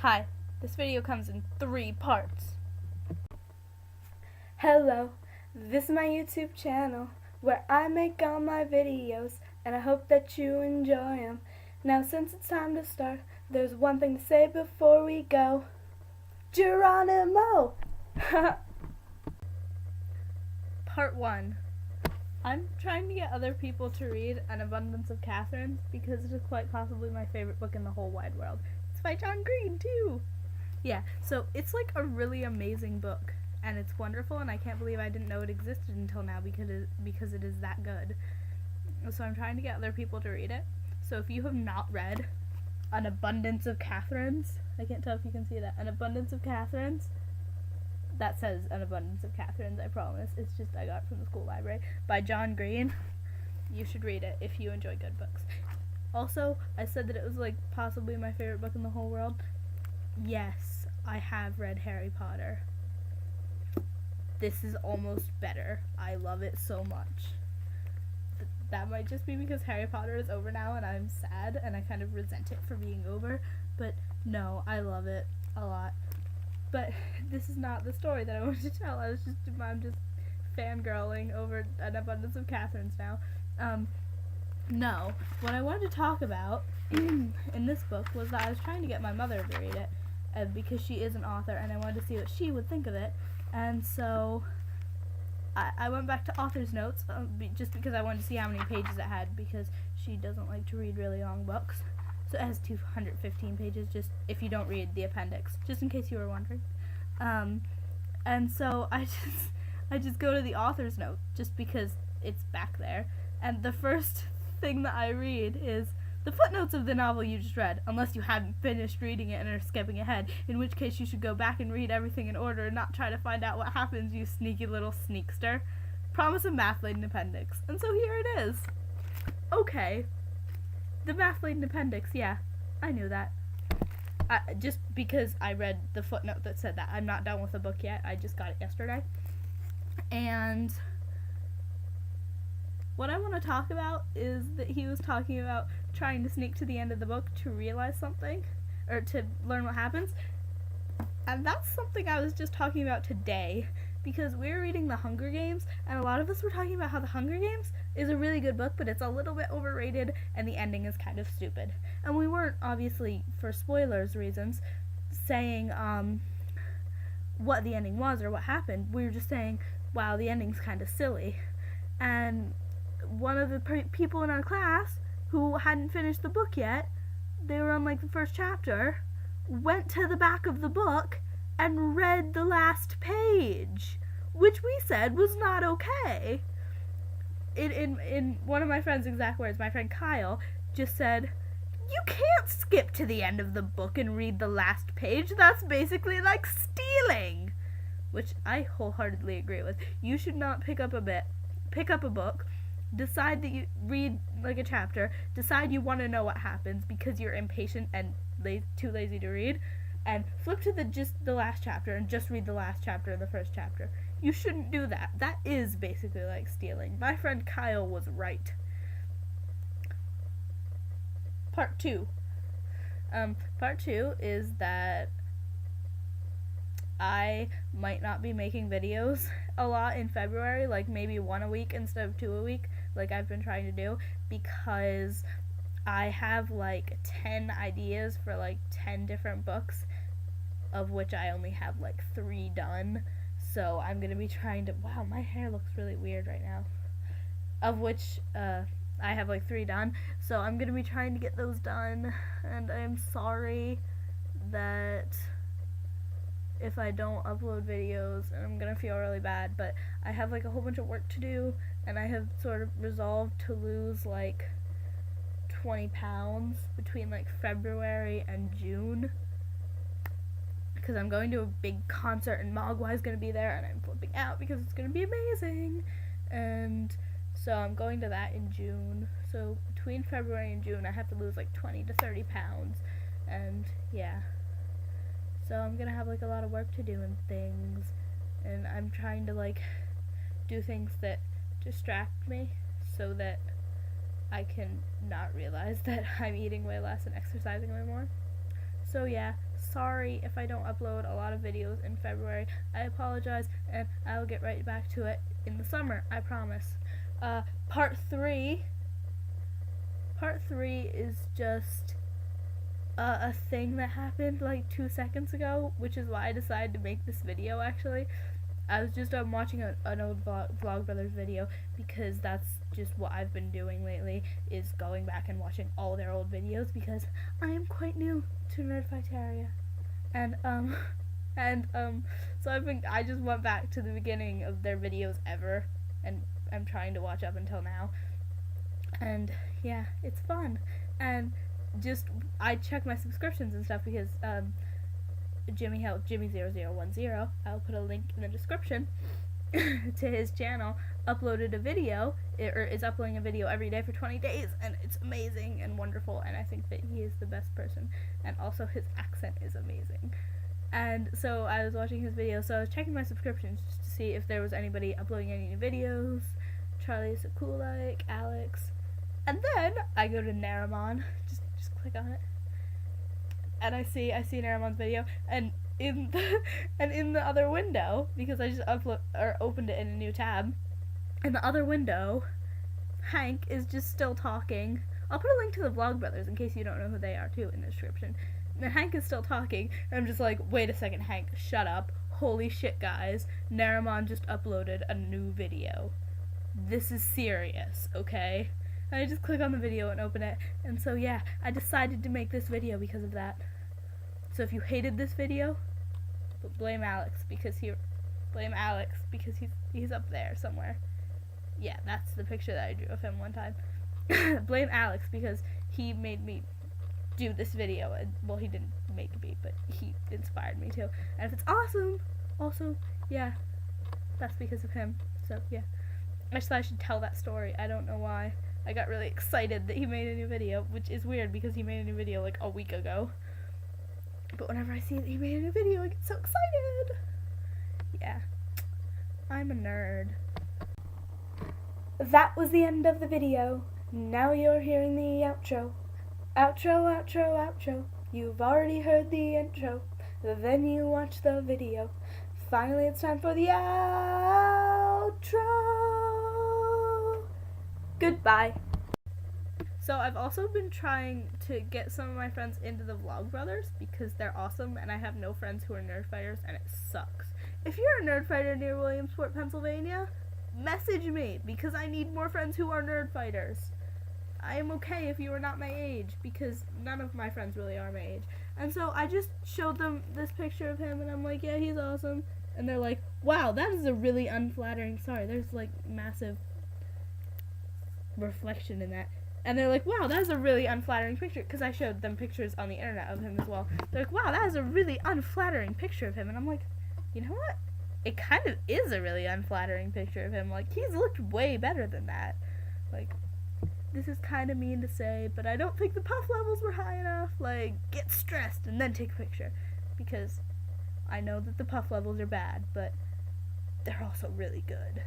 Hi, this video comes in 3 parts. Hello, this is my YouTube channel where I make all my videos and I hope that you enjoy them. Now since it's time to start, there's one thing to say before we go. Geronimo! Part 1. I'm trying to get other people to read An Abundance of Catherines because it is quite possibly my favorite book in the whole wide world. It's by John Green too! Yeah, so it's like a really amazing book. And it's wonderful, and I can't believe I didn't know it existed until now because it is that good. So I'm trying to get other people to read it. So if you have not read An Abundance of Catherines, I can't tell if you can see that, An Abundance of Catherines, that says An Abundance of Catherines, I promise. It's just I got it from the school library, by John Green. You should read it if you enjoy good books. Also, I said that it was like possibly my favorite book in the whole world. Yes, I have read Harry Potter. This is almost better. I love it so much. That might just be because Harry Potter is over now and I'm sad and I kind of resent it for being over. But no, I love it a lot. But this is not the story that I wanted to tell. I'm just fangirling over An Abundance of Catherines now. No. What I wanted to talk about in this book was that I was trying to get my mother to read it because she is an author and I wanted to see what she would think of it. And so I went back to author's notes just because I wanted to see how many pages it had because she doesn't like to read really long books. So it has 215 pages, just if you don't read the appendix, just in case you were wondering. And so I just go to the author's note just because it's back there. And the first thing that I read is the footnotes of the novel you just read, unless you hadn't finished reading it and are skipping ahead, in which case you should go back and read everything in order and not try to find out what happens, you sneaky little sneakster. Promise of math-laden appendix. And so here it is. Okay. The math-laden appendix, yeah. I knew that. Just because I read the footnote that said that. I'm not done with the book yet. I just got it yesterday. And what I want to talk about is that he was talking about trying to sneak to the end of the book to realize something, or to learn what happens. And that's something I was just talking about today, because we were reading The Hunger Games, and a lot of us were talking about how The Hunger Games is a really good book, but it's a little bit overrated, and the ending is kind of stupid. And we weren't, obviously, for spoilers reasons, saying what the ending was or what happened. We were just saying, wow, the ending's kind of silly. And one of the people in our class who hadn't finished the book yet, they were on like the first chapter, went to the back of the book and read the last page, which we said was not okay. In one of my friend's exact words, my friend Kyle just said, "You can't skip to the end of the book and read the last page. That's basically like stealing." Which I wholeheartedly agree with. You should not pick up a book, decide that you read like a chapter, decide you want to know what happens because you're impatient and too lazy to read, and flip to the last chapter and just read the last chapter of the first chapter. You shouldn't do that. That is basically like stealing. My friend Kyle was right. Part 2. Part 2 is that I might not be making videos a lot in February, like maybe 1 a week instead of 2 a week, like I've been trying to do, because I have like 10 ideas for like 10 different books, of which I only have like 3 done. So I'm gonna be trying to, wow, my hair looks really weird right now, of which I have like 3 done, so I'm gonna be trying to get those done, and I'm sorry that if I don't upload videos, and I'm gonna feel really bad, but I have like a whole bunch of work to do, and I have sort of resolved to lose like 20 pounds between like February and June, because I'm going to a big concert and Mogwai's gonna be there, and I'm flipping out because it's gonna be amazing, and so I'm going to that in June. So between February and June I have to lose like 20 to 30 pounds, and yeah. So I'm gonna have like a lot of work to do and things, and I'm trying to like do things that distract me so that I can not realize that I'm eating way less and exercising way more. So yeah, sorry if I don't upload a lot of videos in February. I apologize, and I'll get right back to it in the summer, I promise. Part 3 is just a thing that happened like 2 seconds ago, which is why I decided to make this video. Actually, I was just watching an old Vlogbrothers video, because that's just what I've been doing lately, is going back and watching all their old videos, because I am quite new to Nerdfighter, and so I just went back to the beginning of their videos ever, and I'm trying to watch up until now, and yeah, it's fun. And just I check my subscriptions and stuff, because Jimmy0010, I'll put a link in the description to his channel, uploaded a video, or is uploading a video every day for 20 days, and it's amazing and wonderful, and I think that he is the best person, and also his accent is amazing. And so I was watching his video, so I was checking my subscriptions just to see if there was anybody uploading any new videos, Charlie Sakulike, Alex, and then I go to Naramon, just click on it, and I see Naramon's video, and in the other window, because I just opened it in a new tab, in the other window, Hank is just still talking. I'll put a link to the Vlogbrothers in case you don't know who they are too in the description. And Hank is still talking, and I'm just like, wait a second, Hank, shut up. Holy shit, guys, Naramon just uploaded a new video. This is serious, okay? And I just click on the video and open it, and so yeah, I decided to make this video because of that. So if you hated this video, blame Alex, because he's up there somewhere. Yeah, that's the picture that I drew of him one time. Blame Alex, because he made me do this video, and well, he didn't make me, but he inspired me to. And if it's awesome, also, yeah, that's because of him. So yeah, I just thought I should tell that story. I don't know why. I got really excited that he made a new video, which is weird because he made a new video like a week ago. But whenever I see that he made a new video, I get so excited. Yeah, I'm a nerd. That was the end of the video. Now you're hearing the outro. Outro, outro, outro. You've already heard the intro. Then you watch the video. Finally, it's time for the outro. Goodbye. So I've also been trying to get some of my friends into the Vlogbrothers, because they're awesome, and I have no friends who are Nerdfighters, and it sucks. If you're a Nerdfighter near Williamsport, Pennsylvania, message me, because I need more friends who are Nerdfighters. I am okay if you are not my age, because none of my friends really are my age. And so I just showed them this picture of him, and I'm like, yeah, he's awesome. And they're like, wow, that is a really unflattering, sorry, there's like massive reflection in that. And they're like, wow, that is a really unflattering picture, because I showed them pictures on the internet of him as well. They're like, wow, that is a really unflattering picture of him. And I'm like, you know what? It kind of is a really unflattering picture of him. Like, he's looked way better than that. Like, this is kind of mean to say, but I don't think the puff levels were high enough. Like, get stressed and then take a picture. Because I know that the puff levels are bad, but they're also really good.